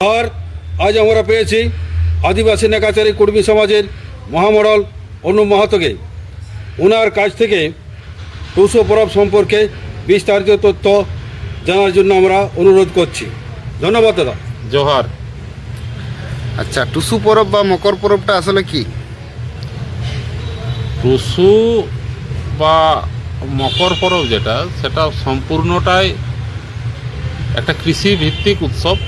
আর আজ আমরা পেয়েছি আদিবাসী নেকাচারী কুর্মী সমাজের মহামডল অনুপ মাহাতোকে। ওনার কাছ থেকে টুসু পরব সম্পর্কে বিস্তারিত তথ্য জানার জন্য আমরা অনুরোধ করছি। ধন্যবাদ দাদা। জোহার। আচ্ছা, টুসু পরব বা মকর পরবটা আসলে কি? টুসু বা মকর পরব সেটা সম্পূর্ণটাই একটা কৃষি ভিত্তিক উৎসব।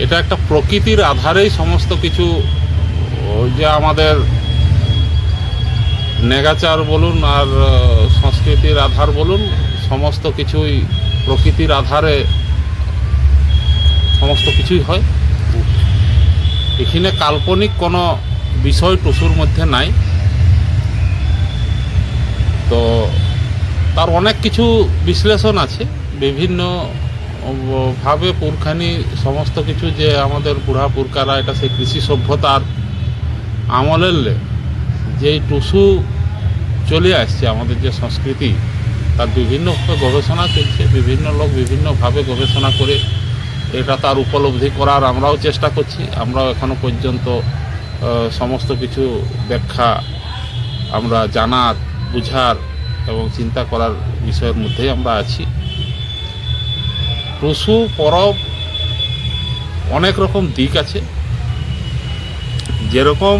এটা একটা প্রকৃতির আধারেই সমস্ত কিছু, যে আমাদের নেগাচার বলুন আর সংস্কৃতির আধার বলুন, সমস্ত কিছুই প্রকৃতির আধারে সমস্ত কিছুই হয়। এখানে কাল্পনিক কোনো বিষয় টুসুর মধ্যে নাই। তো তার অনেক কিছু বিশ্লেষণ আছে, বিভিন্ন ভাবে পুরখানি সমস্ত কিছু, যে আমাদের বুড়া পুরকারা এটা সেই কৃষি সভ্যতার আমলের যেই টুসু চলে আসছে, আমাদের যে সংস্কৃতি, তার বিভিন্নভাবে গবেষণা চলছে। বিভিন্ন লোক বিভিন্নভাবে গবেষণা করে এটা তার উপলব্ধি করার আমরাও চেষ্টা করছি। আমরাও এখনো পর্যন্ত সমস্ত কিছু ব্যাখ্যা আমরা জানার, বুঝার এবং চিন্তা করার বিষয়ের মধ্যেই আমরা আছি। টুসু পরব অনেক রকম দিক আছে। যেরকম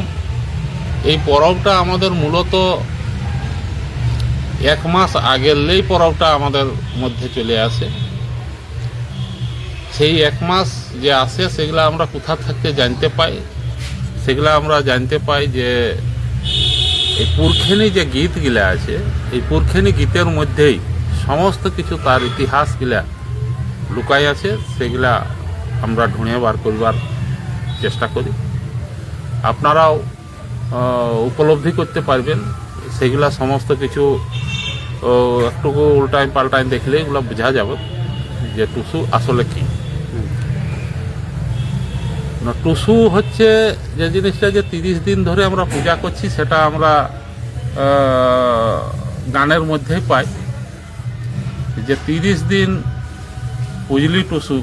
এই পরবটা আমাদের মূলত এক মাস আগেরলেই পরবটা আমাদের মধ্যে চলে আসে। সেই এক মাস যে আসে সেগুলা আমরা কোথা থাকতে জানতে পাই? সেগুলা আমরা জানতে পাই যে এই পুরখেনি যে গীতগুলা আছে, এই পুরখেনি গীতের মধ্যেই সমস্ত কিছু তার ইতিহাসগুলা লুকাই আছে। সেগুলা আমরা ঢুঁড়ে বার করবার চেষ্টা করি। আপনারাও উপলব্ধি করতে পারবেন। সেগুলা সমস্ত কিছু একটুকু উল্টাই পাল্টাই দেখলে এগুলো বোঝা যাবে যে টুসু আসলে কি। টুসু হচ্ছে যে জিনিসটা, যে 30 দিন ধরে আমরা পূজা করছি, সেটা আমরা গানের মধ্যেই পাই যে 30 দিন পুজলি টুসু,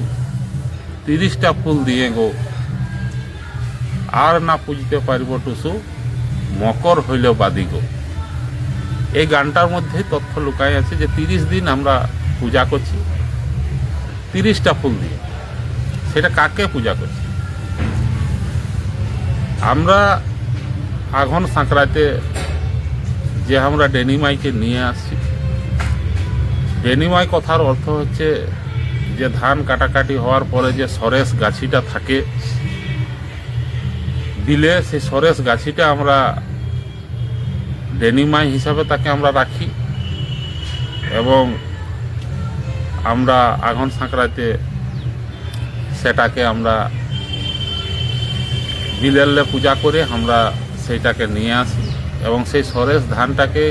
30টা ফুল দিয়ে গো, আর না পুজতে পারব টুসু, মকর হইল বাদি গো। এই গানটার মধ্যে তথ্য লুকাই আছে যে 30 দিন আমরা পূজা করছি 30টা ফুল দিয়ে। সেটা কাকে পূজা করছি? আমরা আঘন সাঁকড়াতে যে আমরা ডেনিমাইকে নিয়ে আসছি, ডেনিমাই কথার অর্থ হচ্ছে যে ধান কাটাকাটি হওয়ার পরে যে সরেস গাছিটা থাকে দিলে, সেই সরেস গাছিটা আমরা ডেনিমাই হিসাবে তাকে আমরা রাখি। এবং আমরা আঘন সাঁকড়াতে সেটাকে আমরা বিলেলে পূজা করে আমরা সেইটাকে নিয়ে আসি এবং সেই সরেস ধানটাকে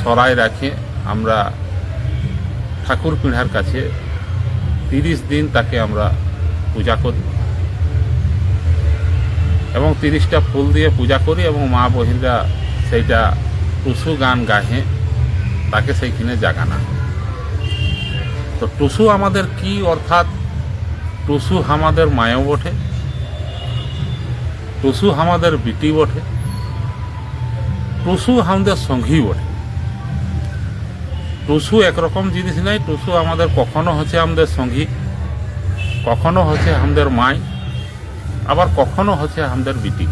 সরাই রাখে আমরা ঠাকুর পিঁড়ার কাছে 30 দিন তাকে আমরা পূজা করি এবং 30টা ফুল দিয়ে পূজা করি এবং মা বহিনরা সেইটা টুসু গান গাহে তাকে সেইখানে জাগানা। তো টুসু আমাদের কি? অর্থাৎ টুসু আমাদের মায়ও বটে, টুসু আমাদের বিটি বটে, টুসু আমাদের সঙ্গী বটে। টুসু একরকম জিনিস নাই। টুসু আমাদের কখনো হচ্ছে আমাদের সঙ্গী, কখনো হচ্ছে আমাদের মাই, আবার কখনো হচ্ছে আমাদের বিটি।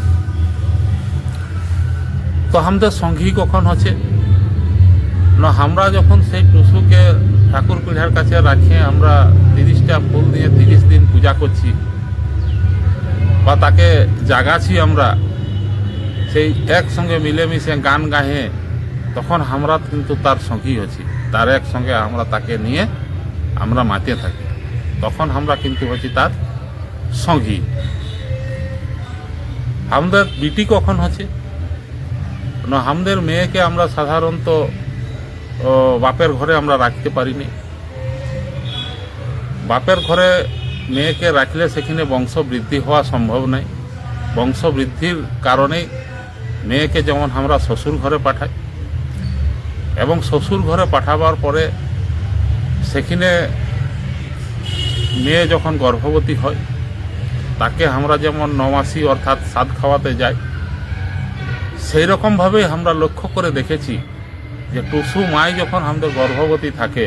তো আমাদের সঙ্গী কখন হচ্ছে না? আমরা যখন সেই টুসুকে ঠাকুর পিঁড়ার কাছে রাখে আমরা 30টা ফুল দিয়ে 30 দিন পূজা করছি বা তাকে জাগাছি, আমরা সেই একসঙ্গে মিলেমিশে গান গাহে, তখন আমরা কিন্তু তার সঙ্গী হচ্ছি। তার একসঙ্গে আমরা তাকে নিয়ে আমরা মাতে থাকি, তখন আমরা কিন্তু হচ্ছি তার সঙ্গী। আমাদের বিটি কখন হচ্ছে না? আমাদের মেয়েকে আমরা সাধারণত বাপের ঘরে আমরা রাখতে পারিনি। বাপের ঘরে মেয়েকে রাখলে সেখানে বংশ বৃদ্ধি হওয়া সম্ভব নয়। বংশ বৃদ্ধির কারণে মেয়েকে যেমন আমরা শ্বশুর ঘরে পাঠাই এবং শ্বশুর ঘরে পাঠাবার পরে সেখানে মেয়ে যখন গর্ভবতী হয় তাকে আমরা যেমন 9 মাসি অর্থাৎ সাদ খাওয়াতে যাই, সেই রকমভাবেই আমরা লক্ষ্য করে দেখেছি যে টুসু মাই যখন আমাদের গর্ভবতী থাকে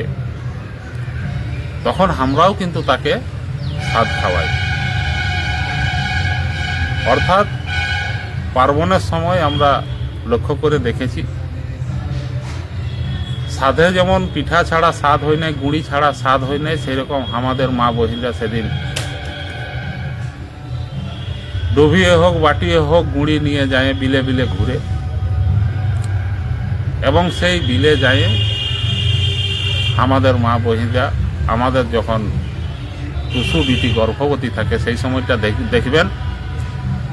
তখন আমরাও কিন্তু তাকে সাদ খাওয়াই। অর্থাৎ পার্বণের সময় আমরা লক্ষ্য করে দেখেছি সাধে যেমন পিঠা ছাড়া স্বাদ হয় নাই, গুঁড়ি ছাড়া স্বাদ হয় নাই, সেই রকম আমাদের মা বহিনরা সেদিন ডুবিয়ে হোক বাটিয়ে হোক গুঁড়ি নিয়ে যায় বিলে বিলে ঘুরে, এবং সেই বিলে যায় আমাদের মা বহিনরা আমাদের যখন টুসু বিটি গর্ভবতী থাকে সেই সময়টা দেখবেন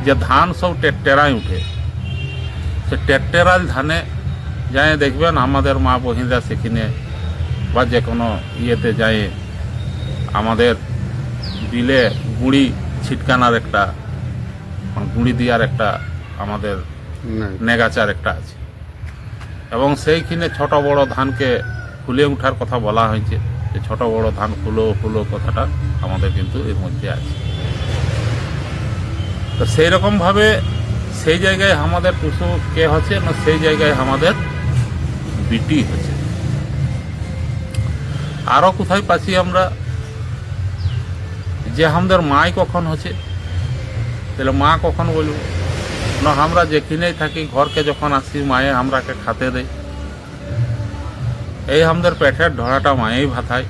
যে ধান সব টেট্টেরায় উঠে। সে টেট্টেরাল ধানে যায় দেখবেন আমাদের মা বহিনরা সেখানে বা যে কোনো ইয়েতে যায় আমাদের বিলে গুঁড়ি ছিটকানার একটা গুঁড়ি দেওয়ার একটা আমাদের নেগাচার একটা আছে, এবং সেইখানে ছোট বড় ধানকে ফুলে ওঠার কথা বলা হয়েছে, যে ছোট বড় ধান ফুলো ফুলো কথাটা আমাদের কিন্তু এর মধ্যে আছে। তো সেই রকমভাবে সেই জায়গায় আমাদের টুসু কে হচ্ছে না, সেই জায়গায় আমাদের বিটি হচ্ছে। আরও কোথায় পাচ্ছি আমরা যে আমাদের মাই কখন হচ্ছে, তাহলে মা কখন বলবো না, আমরা যেখানেই থাকি ঘরকে যখন আসি মায়ে আমরাকে খাতে দেয়, এই আমাদের পেটের ঢড়াটা মায়েই ভাতায়।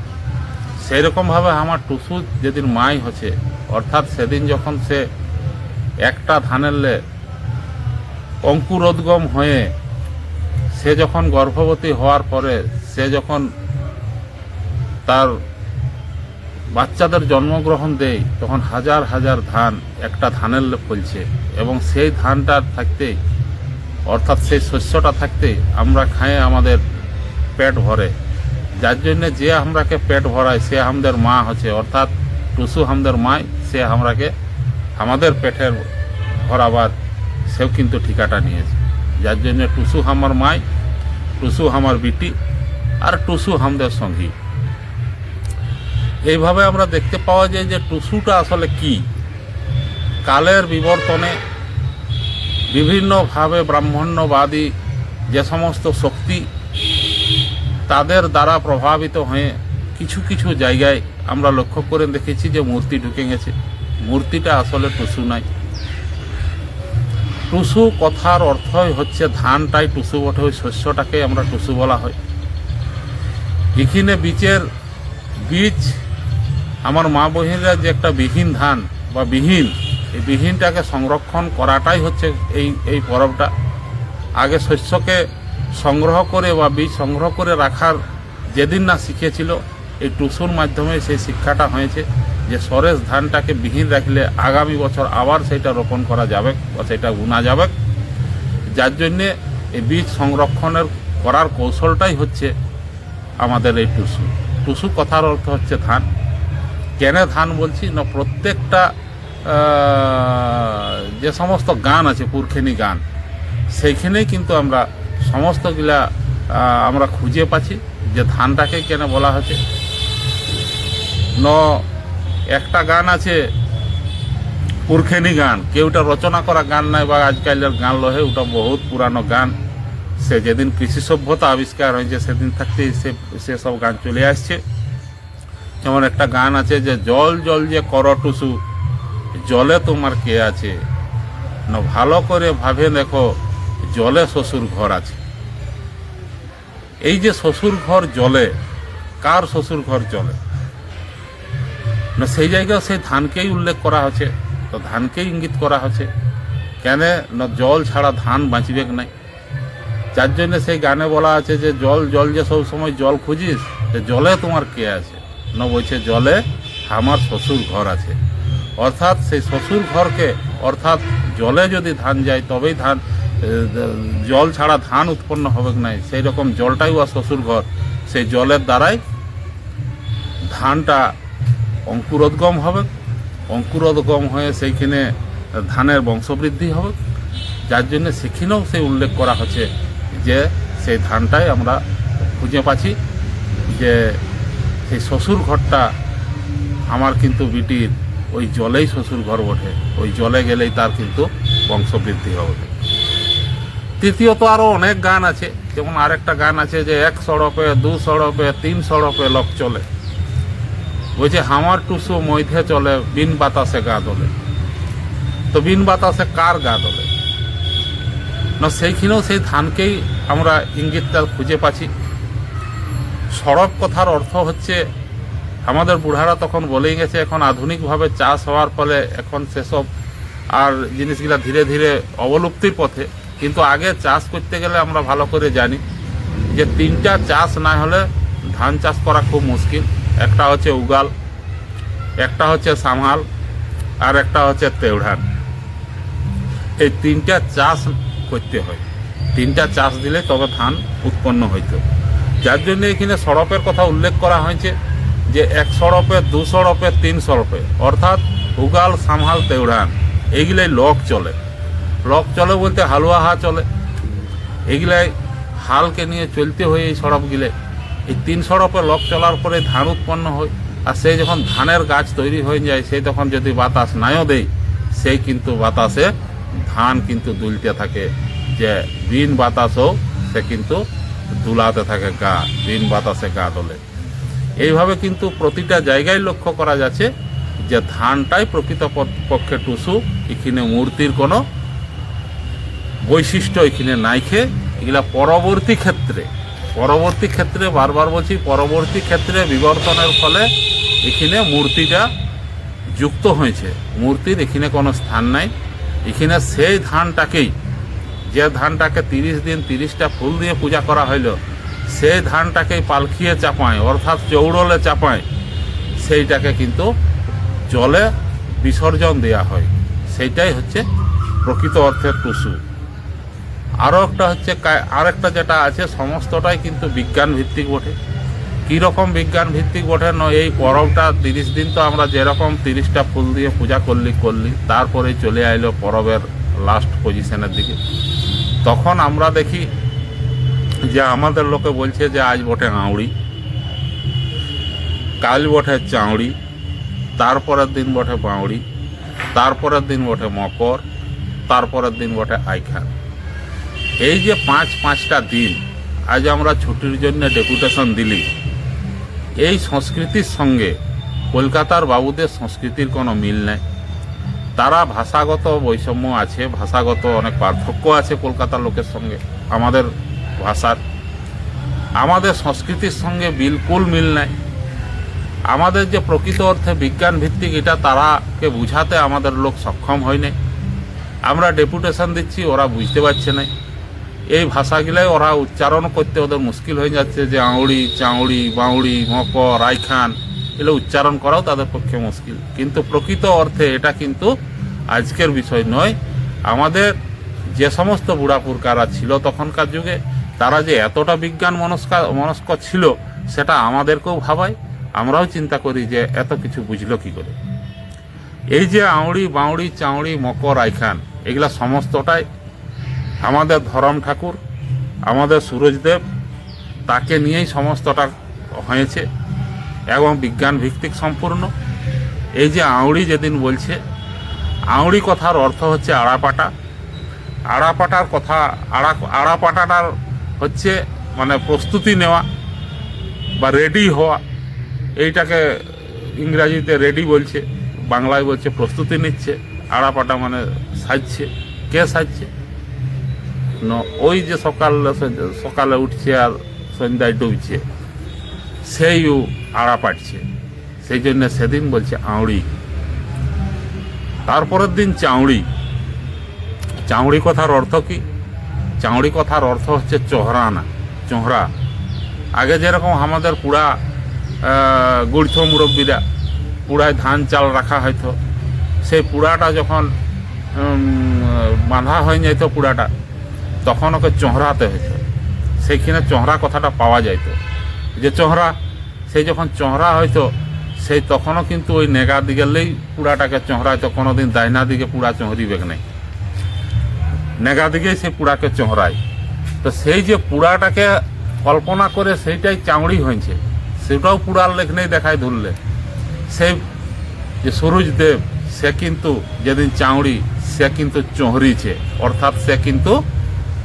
সেই রকমভাবে আমার টুসু যেদিন মাই হচ্ছে, অর্থাৎ সেদিন যখন সে একটা ধানের অঙ্কুরোদ্গম হয়ে সে যখন গর্ভবতী হওয়ার পরে সে যখন তার বাচ্চাদের জন্মগ্রহণ দেয়, তখন হাজার হাজার ধান একটা ধানের ফলছে, এবং সেই ধানটা থাকতে অর্থাৎ সেই শস্যটা থাকতে আমরা খায়ে আমাদের পেট ভরে। যার জন্যে যে আমরাকে পেট ভরায় সে আমাদের মা হচ্ছে, অর্থাৎ টুসু আমাদের মাই, সে আমরাকে আমাদের পেটের ভরাবার সেও কিন্তু ঠিকাটা নিয়েছে। যার জন্য টুসু আমার মাই, টুসু আমার বিটি, আর টুসু আমাদের সঙ্গী। এইভাবে আমরা দেখতে পাওয়া যায় যে টুসুটা আসলে কি। কালের বিবর্তনে বিভিন্নভাবে ব্রাহ্মণ্যবাদী যে সমস্ত শক্তি তাদের দ্বারা প্রভাবিত হয়ে কিছু কিছু জায়গায় আমরা লক্ষ্য করে দেখেছি যে মূর্তি ঢুকে গেছে। মূর্তিটা আসলে টুসু নাই। টুসু কথার অর্থই হচ্ছে ধানটাই টুসু বটে, ওই শস্যটাকে আমরা টুসু বলা হয়। এখানে বীজ আমার মা বহিনরা যে একটা বিহীন ধান বা বিহীন, এই বিহীনটাকে সংরক্ষণ করাটাই হচ্ছে এই পরবটা। আগে শস্যকে সংগ্রহ করে বা বীজ সংগ্রহ করে রাখার যেদিন না শিখেছিল, এই টুসুর মাধ্যমে সেই শিক্ষাটা হয়েছে যে সরেস ধানটাকে বিহীন রাখলে আগামী বছর আবার সেটা রোপণ করা যাবে বা সেটা বুনা যাবে। যার জন্যে এই বীজ সংরক্ষণের করার কৌশলটাই হচ্ছে আমাদের এই টুসু। টুসু কথার অর্থ হচ্ছে ধান। কেন ধান বলছি না, প্রত্যেকটা যে সমস্ত গান আছে পুরখেনি গান, সেইখানেই কিন্তু আমরা সমস্তগুলা আমরা খুঁজে পাচ্ছি যে ধানটাকে কেন বলা হচ্ছে। একটা গান আছে পুরখেনি গান, কেউটা রচনা করা গান নাই বা আজকালের গান লহে, ওটা বহুত পুরানো গান। সে যেদিন কৃষি সভ্যতা আবিষ্কার হয়েছে সেদিন থাকতেই সেসব গান চলে আসছে। যেমন একটা গান আছে যে জল জল যে কর টুসু, জলে তোমার কে আছে, না ভালো করে ভাবে দেখো জলে শ্বশুর ঘর আছে। এই যে শ্বশুর ঘর জলে, কার শ্বশুর ঘর জলে না, সেই জায়গায় সেই ধানকেই উল্লেখ করা হচ্ছে। তো ধানকেই ইঙ্গিত করা হচ্ছে কেন না, জল ছাড়া ধান বাঁচবে নাই। যার জন্য সেই গানে বলা আছে যে জল জল যে সব সময় জল খুঁজিস, জলে তোমার কে আছে না, বলছে জলে আমার শ্বশুর ঘর আছে। অর্থাৎ সেই শ্বশুর ঘরকে, অর্থাৎ জলে যদি ধান যায় তবেই ধান, জল ছাড়া ধান উৎপন্ন হবে নাই। সেই রকম জলটাই ওয়া শ্বশুর ঘর, সেই জলের দ্বারাই ধানটা অঙ্কুরোদ্গম হবে, অঙ্কুরোদ্গম হয়ে সেইখানে ধানের বংশবৃদ্ধি হবে। যার জন্য সেখানেও সেই উল্লেখ করা হচ্ছে যে সেই ধানটাই আমরা খুঁজে পাচ্ছি যে সেই শ্বশুর ঘরটা আমার কিন্তু বিটির ওই জলেই শ্বশুর ঘর ওঠে, ওই জলে গেলেই তার কিন্তু বংশবৃদ্ধি হবে। তৃতীয়ত আরও অনেক গান আছে, যেমন আরেকটা গান আছে যে 1 সড়পে 2 সড়পে 3 সড়পে লোক চলে, বলছে হামার টুসু মধ্যে চলে বিন বাতাসে গা দোলে। তো বিন বাতাসে কার গা দোলে না, সেইখানেও সেই ধানকেই আমরা ইঙ্গিতটা খুঁজে পাচ্ছি। সড়ক কথার অর্থ হচ্ছে আমাদের বুড়ারা তখন বলেই গেছে, এখন আধুনিকভাবে চাষ হওয়ার ফলে এখন সেসব আর জিনিসগুলা ধীরে ধীরে অবলুপ্তির পথে, কিন্তু আগে চাষ করতে গেলে আমরা ভালো করে জানি যে 3টা চাষ না হলে ধান চাষ করা খুব মুশকিল। একটা হচ্ছে উগাল, একটা হচ্ছে সামাল, আর একটা হচ্ছে তেওঢান। এই 3টা চাষ করতে হয়, 3টা চাষ দিলে তবে ধান উৎপন্ন হইতো। যার জন্য এখানে সড়পের কথা উল্লেখ করা হয়েছে যে 1 সড়পে 2 সড়পে 3 সড়পে, অর্থাৎ উগাল সামাল তেওঢান এইগুলাই লক চলে। লক চলে বলতে হালুয়া হা চলে, এইগুলাই হালকে নিয়ে চলতে হয় এই সড়পগুলো। এই 3 সড়পে লক চলার পরে ধান উৎপন্ন হয়, আর সেই যখন ধানের গাছ তৈরি হয়ে যায় সেই তখন যদি বাতাস নাইও দেয়, সেই কিন্তু বাতাসে ধান কিন্তু দুলতে থাকে, যে বিন বাতাসও সে কিন্তু দুলাতে থাকে গা, বিন বাতাসে গা দোলে। এইভাবে কিন্তু প্রতিটা জায়গায় লক্ষ্য করা যাচ্ছে যে ধানটাই প্রকৃত পক্ষে টুসু, এখানে মূর্তির কোনো বৈশিষ্ট্য এখানে নাইখে। এগুলা পরবর্তী ক্ষেত্রে বারবার বলছি, পরবর্তী ক্ষেত্রে বিবর্তনের ফলে এখানে মূর্তিটা যুক্ত হয়েছে। মূর্তির এখানে কোনো স্থান নাই। এখানে সেই ধানটাকেই, যে ধানটাকে 30 দিন 30টা ফুল দিয়ে পূজা করা হইল, সেই ধানটাকেই পালখিয়ে চাপায়, অর্থাৎ চৌড়লে চাপায়, সেইটাকে কিন্তু জলে বিসর্জন দেওয়া হয়। সেইটাই হচ্ছে প্রকৃত অর্থের টুসু। আরও একটা হচ্ছে আরেকটা যেটা আছে, সমস্তটাই কিন্তু বিজ্ঞান ভিত্তিক বটে। কীরকম বিজ্ঞান ভিত্তিক বটে না, এই পরবটা 30 দিন তো আমরা যেরকম 30টা ফুল দিয়ে পূজা করলি, তারপরে চলে আইলো পরবের লাস্ট পজিশনের দিকে। তখন আমরা দেখি যে আমাদের লোকে বলছে যে আজ বটে আউড়ি, কাল বটে চাউড়ি, তারপরের দিন বটে বাউড়ি, তারপরের দিন বটে মকর, তারপরের দিন বটে আইখান। এই যে 5টা দিন আজ আমরা ছুটির জন্য ডেপুটেশন দিলি, এই সংস্কৃতির সঙ্গে কলকাতার বাবুদের সংস্কৃতির কোনো মিল নেই। তারা ভাষাগত বৈষম্য আছে, ভাষাগত অনেক পার্থক্য আছে কলকাতার লোকের সঙ্গে আমাদের ভাষার। আমাদের সংস্কৃতির সঙ্গে বিলকুল মিল নাই। আমাদের যে প্রকৃত অর্থে বিজ্ঞান ভিত্তিক, এটা তারাকে বুঝাতে আমাদের লোক সক্ষম হয়নি। আমরা ডেপুটেশন দিচ্ছি, ওরা বুঝতে পারছে না। এই ভাষাগুলাই ওরা উচ্চারণ করতে ওদের মুশকিল হয়ে যাচ্ছে, যে আউড়ি, চাউড়ি, বাউড়ি, মকর, আইখান, এগুলো উচ্চারণ করাও তাদের পক্ষে মুশকিল। কিন্তু প্রকৃত অর্থে এটা কিন্তু আজকের বিষয় নয়। আমাদের যে সমস্ত বুড়াপুরকারা ছিল তখনকার যুগে, তারা যে এতটা বিজ্ঞান মনস্ক ছিল, সেটা আমাদেরকেও ভাবায়। আমরাও চিন্তা করি যে এত কিছু বুঝলো কি করে। এই যে আউড়ি, বাউড়ি, চাউড়ি, মকর, আইখান, এগুলা সমস্তটাই আমাদের ধরম ঠাকুর, আমাদের সূরজদেব, তাকে নিয়েই সমস্তটা হয়েছে এবং বিজ্ঞান ভিত্তিক সম্পূর্ণ। এই যে আউড়ি যেদিন বলছে, আউড়ি কথার অর্থ হচ্ছে আড়াপাটা। আড়াপাটার কথা, আড়াপাটাটার হচ্ছে মানে প্রস্তুতি নেওয়া বা রেডি হওয়া। এইটাকে ইংরাজিতে রেডি বলছে, বাংলায় বলছে প্রস্তুতি নিচ্ছে। আড়াপাটা মানে সাজছে। কে সাজছে? ওই যে সকালে উঠছে আর সন্ধ্যায় ডুবছে, সেই আড়া পাটছে। সেই জন্য সেদিন বলছে আউড়ি। তারপরের দিন চাউড়ি। চাউড়ি কথার অর্থ কি? চাউড়ি কথার অর্থ হচ্ছে চোহরানা, চোহরা। আগে যেরকম আমাদের পুরা গুড়ছ মুরব্বীরা পুরায় ধান চাল রাখা হয়তো, সেই পুরাটা যখন বাঁধা হয়ে যেত পুরাটা, তখন ওকে চোহরাতে হইত। সেইখানে চোহরা কথাটা পাওয়া যাইত, যে চোহরা। সেই যখন চোহরা হইতো, সেই তখনও কিন্তু ওই নেগা দিকেলেই পুরাটাকে চোহরাইতো। কোনোদিন দাহিনা দিকে পুরা চোহরিবেগ নেই, নেগা দিকেই সেই পুরাকে চোহরায়। তো সেই যে পুরাটাকে কল্পনা করে সেইটাই চাউড়ি হয়েছে, সেটাও পুরার লেখ নেই দেখায় ধরলে। সেই যে সূরজদেব সে কিন্তু যেদিন চাউড়ি সে কিন্তু চহরিছে, অর্থাৎ সে কিন্তু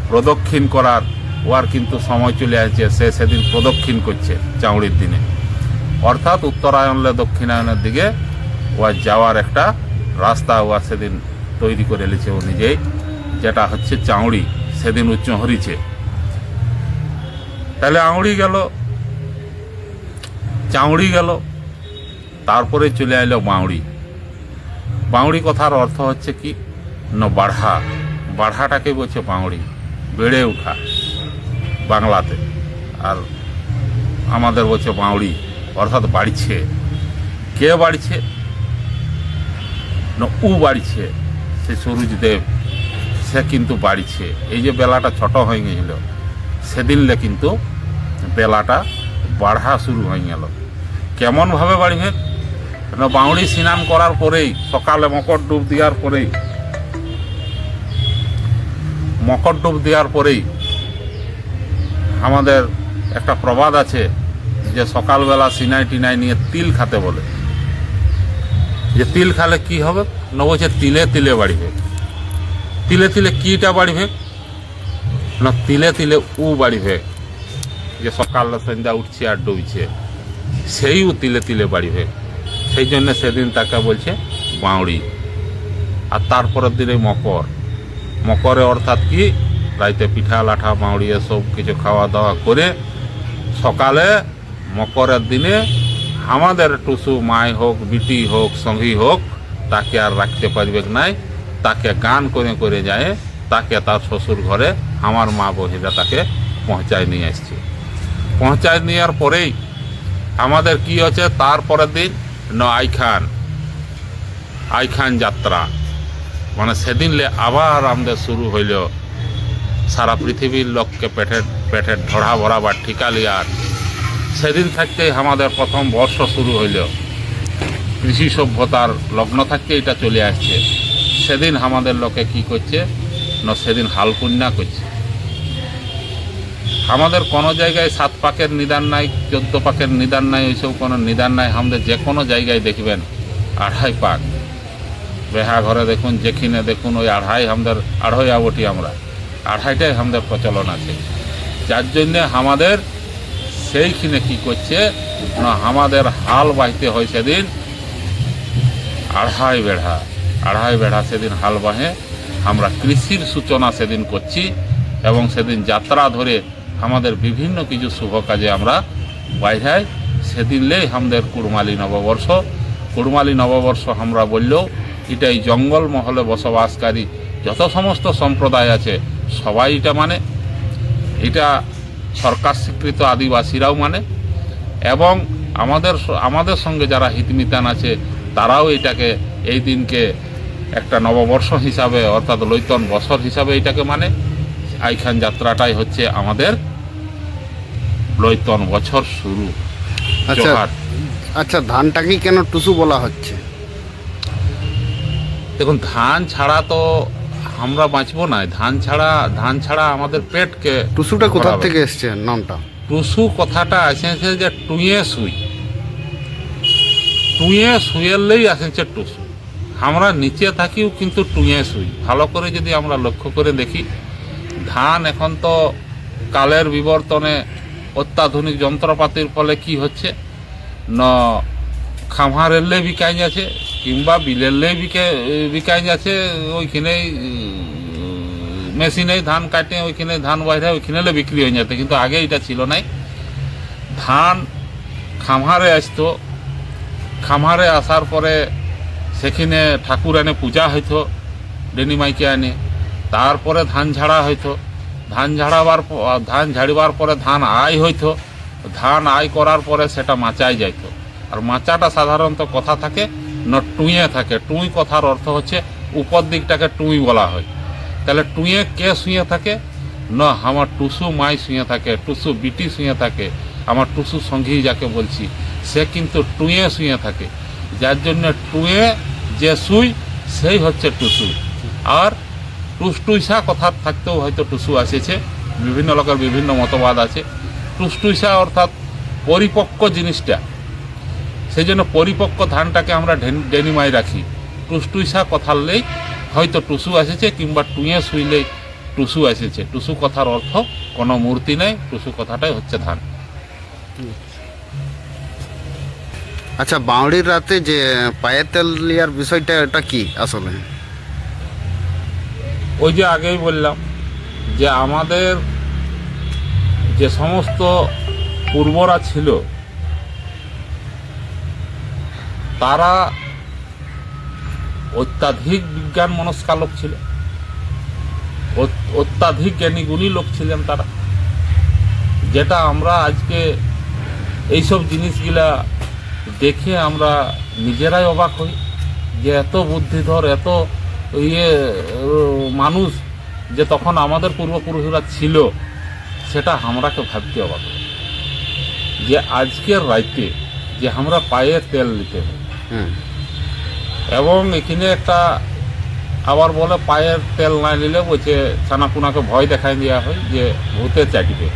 প্রদক্ষিণ করার ওয়ার কিন্তু সময় চলে আসছে, সে সেদিন প্রদক্ষিণ করছে চাউড়ির দিনে, অর্থাৎ উত্তরায়ণলে দক্ষিণায়নের দিকে ওয়ার যাওয়ার একটা রাস্তা ওয়া সেদিন তৈরি করে নিয়েছে ও নিজেই, যেটা হচ্ছে চাউড়ি, সেদিন ও চহরিছে। তাহলে চাউড়ি গেল, তারপরে চলে এলো বাউড়ি। বাউড়ি কথার অর্থ হচ্ছে কি না বাড়াটাকে বলছে বাউড়ি, বেড়ে ওঠা বাংলাতে, আর আমাদের বলছে বাউড়ি, অর্থাৎ বাড়ছে। কে বাড়ছে না উ বাড়ছে, সে সূরজদেব সে কিন্তু বাড়ছে। এই যে বেলাটা ছোট হয়ে গেছিল সেদিনলে কিন্তু বেলাটা বাড়া শুরু হয়ে গেল। কেমনভাবে বাড়বে না বাউড়ি স্নান করার পরেই, সকালে মকর ডুব দেওয়ার পরেই আমাদের একটা প্রবাদ আছে যে সকালবেলা সিনাই টিনাই নিয়ে তিল খাতে বলে, যে তিল খালে কি হবে না বলছে তিলে তিলে বাড়বে। তিলে তিলে কিটা বাড়বে না তিলে তিলে উ বাড়বে, যে সকালে সন্ধ্যা উঠছে আর ডুবছে সেই উ তিলে তিলে বাড়বে। সেই জন্য সেদিন তাকে বলছে বাউড়ি। আর তারপরের দিনে মকরে অর্থাৎ কি রাইতে পিঠা লাঠা বাউড়ি সব কিছু খাওয়া দাওয়া করে সকালে মকরের দিনে আমাদের টুসু মাই হোক বিটি হোক সঙ্গী হোক তাকে আর রাখতে পারবে নাই, তাকে গান করে করে যায়, তাকে তার শ্বশুর ঘরে আমার মা বহিরা তাকে পৌঁছায় নিয়ে আসছে। পৌঁছায় নেওয়ার পরেই আমাদের কি হচ্ছে তারপরের দিন ন আইখান যাত্রা, মানে সেদিনলে আবার আমাদের শুরু হইল সারা পৃথিবীর লোককে পেটের ঢড়া ভরাবার ঠিকা লিয়ার। সেদিন থাকতেই আমাদের প্রথম বর্ষ শুরু হইল, কৃষি সভ্যতার লগ্ন থাকতে এটা চলে আসছে। সেদিন আমাদের লোকে কি করছে না সেদিন হালকুন্যা করছে। আমাদের কোনো জায়গায় 7 পাকের নিদান নাই, 14 পাকের নিদান নাই, ওইসব কোনো নিদান নাই। আমাদের যে কোনো জায়গায় দেখবেন 2.5 পাক। বেহা ঘরে দেখুন, যেখানে দেখুন ওই 2.5 আমাদের 2.5 আবটি, আমরা 2.5টাই আমাদের প্রচলন আছে। যার জন্যে আমাদের সেইখানে কি করছে না আমাদের হাল বাহিতে হয় সেদিন 2.5 বেড়া সেদিন হাল বাহে। আমরা কৃষির সূচনা সেদিন করছি এবং সেদিন যাত্রা ধরে আমাদের বিভিন্ন কিছু শুভ কাজে আমরা বাইরাই। সেদিনলেই আমাদের কুড়মালি নববর্ষ আমরা বললেও এটাই জঙ্গল মহলে বসবাসকারী যত সমস্ত সম্প্রদায় আছে সবাই এটা মানে, এটা সরকার স্বীকৃত আদিবাসীরাও মানে, এবং আমাদের সঙ্গে যারা হিতমিতান আছে তারাও এটাকে এই দিনকে একটা নববর্ষ হিসাবে অর্থাৎ লৈতন বছর হিসাবে এটাকে মানে। আইখান যাত্রাটাই হচ্ছে আমাদের লৈতন বছর শুরু। আচ্ছা, ধানটাকেই কেন টুসু বলা হচ্ছে? দেখুন, ধান ছাড়া তো আমরা বাঁচবো না। ধান ছাড়া আমাদের পেটকে। টুসুটা কোথা থেকে এসছে নামটা? টুসু কথাটা আসেছে যে টুঁয়ে শুয়েলেই আসেছে টুসু। আমরা নিচে থাকিও কিন্তু টুঁয়ে শুই। ভালো করে যদি আমরা লক্ষ্য করে দেখি, ধান এখন তো কালের বিবর্তনে অত্যাধুনিক যন্ত্রপাতির ফলে কি হচ্ছে না খামারেরলে বিকাই যাচ্ছে কিংবা বিলেরলে বিকাই যাচ্ছে। ওইখানেই মেশিনেই ধান কাটে, ওইখানে ধান বাইরে ওইখানে বিক্রি হয়ে যেত। কিন্তু আগে এটা ছিল নাই। ধান খামারে আসতো, খামারে আসার পরে সেখানে ঠাকুর এনে পূজা হইতো, ডেনি মাইকে আনে। তারপরে ধান ঝাড়া হইতো, ধান ঝাড়িবার পরে ধান আয় হইতো। ধান আয় করার পরে সেটা মাচায় যাইতো। আর মাচাটা সাধারণত কথা থাকে না টুঁয়ে থাকে। টুঁই কথার অর্থ হচ্ছে উপর দিকটাকে টুঁই বলা হয়। তাহলে টুঁয়ে কে শুয়ে থাকে না আমার টুসু মাই শুয়ে থাকে, টুসু বিটি শুয়ে থাকে, আমার টুসু সঙ্গী যাকে বলছি সে কিন্তু টুঁয়ে শুয়ে থাকে। যার জন্য টুঁয়ে যে শুই সেই হচ্ছে টুসু। আর টুসটুইসা কথা থাকতেও হয়তো টুসু আসেছে, বিভিন্ন লোকের বিভিন্ন মতবাদ আছে। টুসটুইসা অর্থাৎ পরিপক্ক জিনিসটা, সেই জন্য পরিপক্ক ধানটাকে আমরা ডেনিমায় রাখি। টুসটুইসা কথালেই হয়তো টুসু এসেছে, কিংবা টুঁয়ে শুইলেই টুসু এসেছে। টুসু কথার অর্থ কোনো মূর্তি নেই, টুসু কথাটাই হচ্ছে ধান। আচ্ছা, বাউড়ির রাতে যে পায়ে তেল নেওয়ার বিষয়টা, এটা কি আসলে? ওই যে আগেই বললাম যে আমাদের যে সমস্ত পূর্বরা ছিল তারা অত্যাধিক বিজ্ঞান মনস্কা লোক ছিল, অত্যাধিক জ্ঞানী গুণী লোক ছিলেন তারা, যেটা আমরা আজকে এইসব জিনিসগুলা দেখে আমরা নিজেরাই অবাক হই যে এত বুদ্ধিধর, এত মানুষ যে তখন আমাদের পূর্বপুরুষরা ছিল, সেটা আমরাকে ভাবতে অবাক হই। যে আজকের রাইতে যে আমরা পায়ে তেল নিতে হবে, এবং এখানে একটা আবার বলে পায়ের তেল না নিলে বলছে ছানাপুনাকে ভয় দেখাই দেওয়া হয় যে ভূতে চাটবে,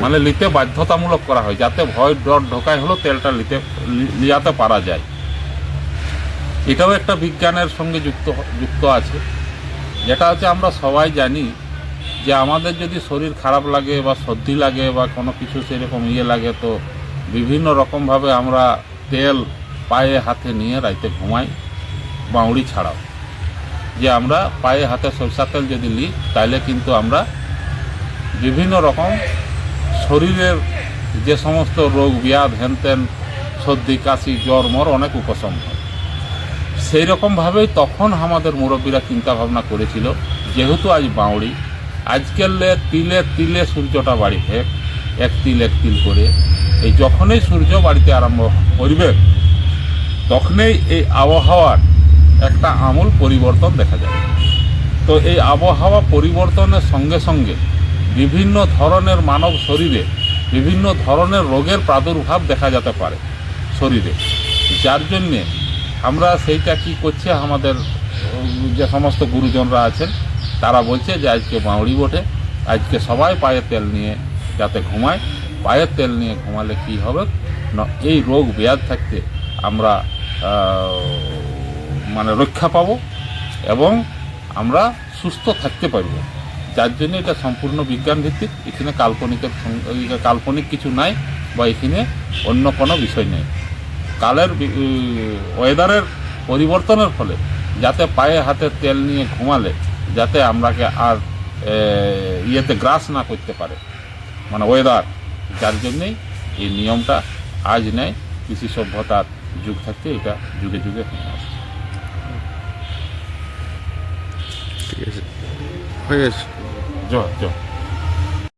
মানে নিতে বাধ্যতামূলক করা হয় যাতে ভয় ডর ঢোকায় হলো তেলটা লিয়াতে পারা যায়। এটাও একটা বিজ্ঞানের সঙ্গে যুক্ত আছে, যেটা হচ্ছে আমরা সবাই জানি যে আমাদের যদি শরীর খারাপ লাগে বা সর্দি লাগে বা কোনো কিছু সেরকম লাগে, তো বিভিন্ন রকমভাবে আমরা তেল পায়ে হাতে নিয়ে রাইতে ঘুমাই, বাউড়ি ছাড়াও। যে আমরা পায়ে হাতে সরষা তেল যদি নিই, তাহলে কিন্তু আমরা বিভিন্ন রকম শরীরের যে সমস্ত রোগ ব্যাধ হেনতেন, সর্দি কাশি জ্বর মর অনেক উপশম হয়। সেই রকমভাবেই তখন আমাদের মুরব্বীরা চিন্তা ভাবনা করেছিল, যেহেতু আজ বাউড়ি, আজকের তিলে তিলে সূর্যটা বাড়ি ফেক, এক তিল করে এই যখনই সূর্য বাড়িতে আরম্ভ করবে, তখনই এই আবহাওয়ার একটা আমূল পরিবর্তন দেখা যায়। তো এই আবহাওয়া পরিবর্তনের সঙ্গে সঙ্গে বিভিন্ন ধরনের মানব শরীরে বিভিন্ন ধরনের রোগের প্রাদুর্ভাব দেখা যেতে পারে শরীরে, যার জন্যে আমরা সেইটা কি করছে, আমাদের যে সমস্ত গুরুজনরা আছেন তারা বলছে যে আজকে বাউড়ি বটে, আজকে সবাই পায়ের তেল নিয়ে যাতে ঘুমায়। পায়ের তেল নিয়ে ঘুমালে কি হবে না, এই রোগ ব্যাধ থাকতে আমরা মানে রক্ষা পাব এবং আমরা সুস্থ থাকতে পারব। যার জন্য এটা সম্পূর্ণ বিজ্ঞান ভিত্তিক, এখানে কাল্পনিক কিছু নাই বা এখানে অন্য কোনো বিষয় নেই। কালের ওয়েদারের পরিবর্তনের ফলে যাতে পায়ে হাতে তেল নিয়ে ঘুমালে যাতে আমরাকে আর ইয়েতে গ্রাস না করতে পারে, মানে ওয়েদার, যার জন্যেই এই নিয়মটা আজ নেই, কৃষি সভ্যতার যুগ থাকতে এটা যুগে যুগে হয়ে আসছে। ঠিক আছে, হয়ে গেছে। জয় জয়।